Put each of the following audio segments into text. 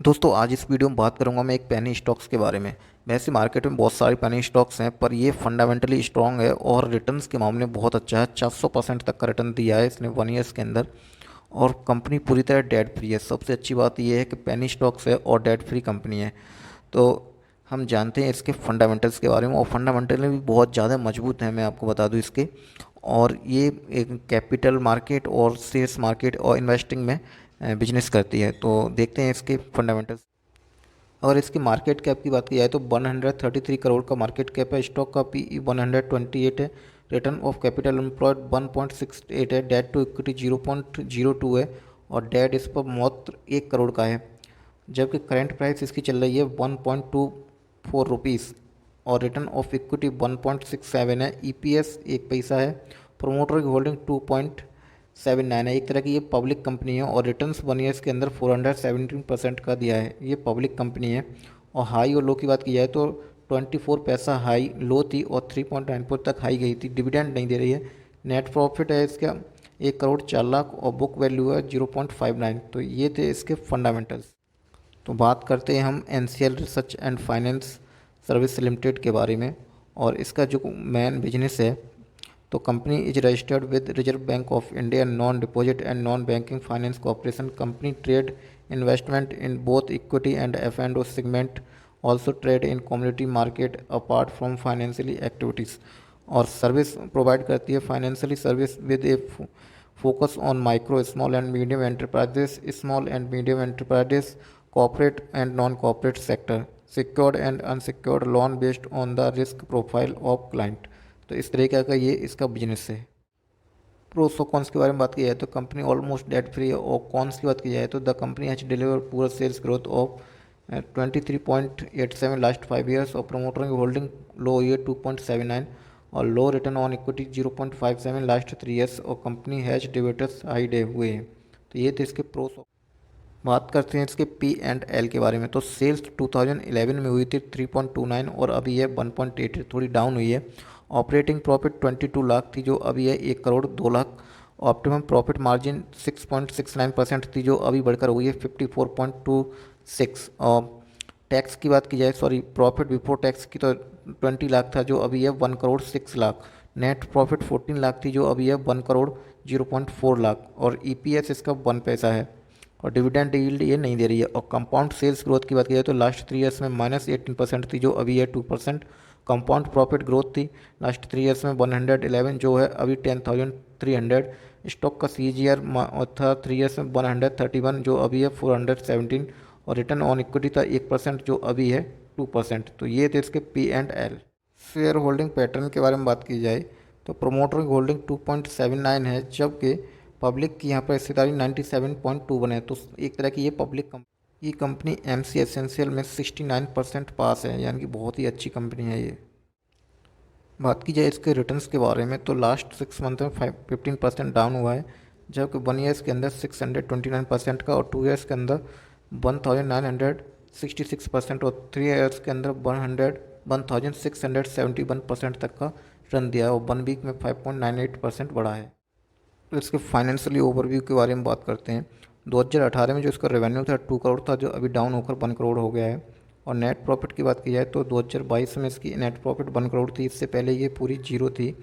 दोस्तों आज इस वीडियो में बात करूंगा मैं एक पेनी स्टॉक्स के बारे में। वैसे मार्केट में बहुत सारे पेनी स्टॉक्स हैं पर ये फंडामेंटली स्ट्रांग है और रिटर्न्स के मामले में बहुत अच्छा है। 400% तक का रिटर्न दिया है इसने 1 ईयर्स के अंदर। और कंपनी पूरी तरह डेट फ्री है। सबसे अच्छी बात यह है कि पेनी स्टॉक्स है और डेट फ्री कंपनी है। तो हम जानते हैं इसके फंडामेंटल्स के बारे में, और फंडामेंटल भी बहुत ज़्यादा मजबूत हैं, मैं आपको बता दूं इसके। और ये एक कैपिटल मार्केट और शेयर्स मार्केट और इन्वेस्टिंग में बिजनेस करती है। तो देखते हैं इसके फंडामेंटल्स। अगर इसकी मार्केट कैप की बात की जाए तो 133 करोड़ का मार्केट कैप है। स्टॉक का पी 128 है। रिटर्न ऑफ कैपिटल एम्प्लॉयड 1.68 है। डेट टू इक्विटी 0.02 है। और डेट इस पर मात्र 1 करोड़ का है। जबकि करंट प्राइस इसकी चल रही है 1.24 रुपीज़। और रिटर्न ऑफ इक्विटी 1.67 है। ईपीएस 1 पैसा है। प्रोमोटर की होल्डिंग 2.79 है। एक तरह की ये पब्लिक कंपनी है और रिटर्न्स 1 ईयर्स के अंदर 417% का दिया है। ये पब्लिक कंपनी है। और हाई और लो की बात की जाए तो 24 पैसा हाई लो थी और 3.94 तक हाई गई थी। डिविडेंड नहीं दे रही है। नेट प्रॉफिट है इसका 1 करोड़ 4 लाख और बुक वैल्यू है 0.59। तो ये थे इसके फंडामेंटल्स। तो बात करते हैं हम NCL research and finance service limited के बारे में। और इसका जो मेन बिजनेस है, तो company is registered with Reserve Bank of India non deposit and non banking finance corporation. Company trade investment in both equity and F and O segment. Also trade in community market apart from financially activities. और service provide करती है financially service with a focus on micro small and medium enterprises, small and medium enterprises, corporate and non corporate sector, secured and unsecured loan based on the risk profile of client. तो इस तरीके का ये इसका business है। Pros और cons के बारे में बात की जाए तो कंपनी ऑलमोस्ट डेट फ्री है। और कॉन्स की बात की जाए तो द कंपनी हैज डिलीवर पूरा sales growth of 23.87 last 5 years. और प्रमोटर की होल्डिंग लो ये 2.79 और low return on equity 0.57 last 3 years. और company has dividends high day हुए हैं। तो ये थे इसके प्रोस। बात करते हैं इसके पी एंड एल के बारे में। तो सेल्स 2011 में हुई थी 3.29 और अभी है 1.8, थोड़ी डाउन हुई है। ऑपरेटिंग प्रॉफिट 22 लाख थी जो अभी है 1 crore 2 lakh. Optimum profit margin 6.69% थी जो अभी बढ़कर हुई है 54.26। और टैक्स की बात की जाए, सॉरी, प्रॉफिट बिफोर टैक्स की तो 20 लाख था जो अभी है 1 करोड़ 6 लाख। नेट प्रॉफिट 14 लाख थी जो अभी है 1 करोड़ 0.4 लाख। और ईपीएस इसका 1 पैसा है। और डिविडेंड यील्ड ये नहीं दे रही है। और कंपाउंड सेल्स ग्रोथ की बात की जाए तो लास्ट 3 ईयर्स में -18% थी जो अभी है 2%। कंपाउंड प्रॉफिट ग्रोथ थी लास्ट 3 ईयर्स में 111 जो है अभी 10,300। स्टॉक का सीजीआर था 3 ईयर्स में 131 जो अभी है 417। और रिटर्न ऑन इक्विटी था 1% जो अभी है 2%। तो ये थे इसके P and L. Share holding pattern के बारे में बात की जाए तो प्रोमोटर की होल्डिंग 2.79 है। जबकि पब्लिक की यहाँ पर हिस्सेदारी 97.21 है। तो एक तरह की ये पब्लिक ये कंपनी एमसी एसेंशियल में 69% पास है, यानी कि बहुत ही अच्छी कंपनी है ये। बात की जाए इसके रिटर्न्स के बारे में तो लास्ट 6 मंथ में 15% डाउन हुआ है। जबकि 1 ईयर्स के अंदर 629% का और 2 ईयर्स के अंदर 1966% और 3 ईयर्स के अंदर 1671% तक का रिटर्न दिया है। और 1 वीक में 5.98% बढ़ा है। तो इसके फाइनेंशियली ओवरव्यू के बारे में बात करते हैं। 2018 में जो इसका रेवेन्यू था 2 करोड़ था जो अभी डाउन होकर 1 करोड़ हो गया है। और नेट प्रॉफिट की बात की जाए तो 2022 में इसकी नेट प्रॉफिट 1 करोड़ थी। इससे पहले ये पूरी जीरो थी।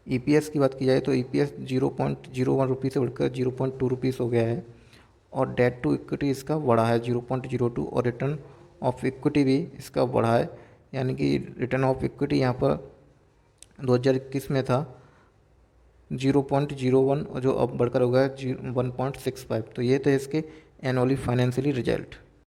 ईपीएस की बात की जाए तो ईपीएस 0.01 रुपीज़ से बढ़कर 0.2 रुपीज़ हो गया है। और डेट टू इक्विटी इसका बढ़ा है 0.02। और रिटर्न ऑफ इक्विटी भी इसका बढ़ा है, यानी कि रिटर्न ऑफ इक्विटी यहाँ पर 2021 में था 0.01 और जो अब बढ़कर हो गया 1.65। तो ये थे इसके एनुअली फाइनेंशियली रिजल्ट।